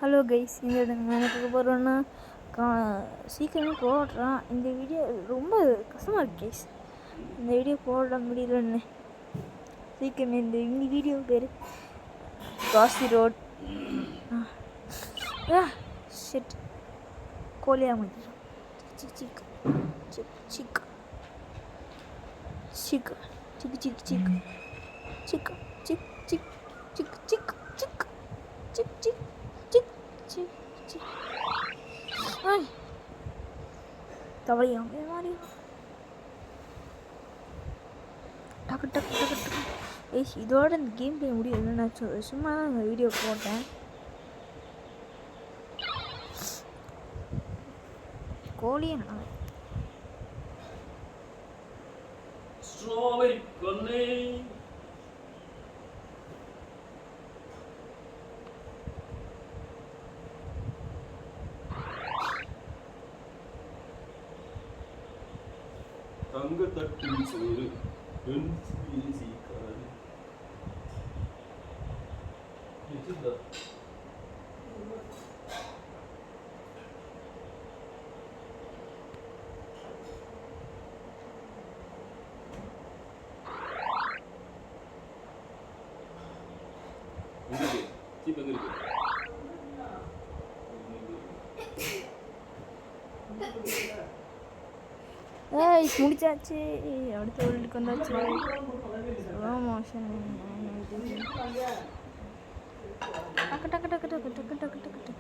Hello guys, இந்த நான் பார்க்க போகிறோன்னா சீக்கிரமே போடுறான். இந்த வீடியோ ரொம்ப கஷ்டமாக இருக்கு கைஸ். இந்த வீடியோ போட முடியலன்னு சீக்கிரமே இந்த வீடியோ பேர் காசி ரோட் ஷிட் கோலியாக முடியும். Sick sick sick sick sick sick sick sick sick sick sick sick sick sick sick sick sick sick ay தவளையா மாறி டக்கு டக்கு டக்கு டக்கு இதோட இந்த கேம் பிளே முடியும். நான் சும்மா தான் இந்த வீடியோ போட்டேன். கோழியை நான் ஸ்ட்ராபெரி கண்ணே தங்க தட்டில் சோறு சீக்காது முடிச்சாச்சு. அடுத்த வேர்ல்டுக்கு வந்தாச்சு. மோஷன் டக்கு டக்கு டக்கு டக்கு டக்கு டக்கு டக்கு டக்கு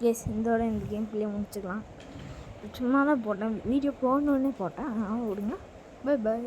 எஸ், இதோட இந்த கேம் பிளே முடிச்சுக்கலாம். சும்மா தான் போட்டேன், வீடியோ போடணுன்னே போட்டேன். விடுங்க. Bye bye.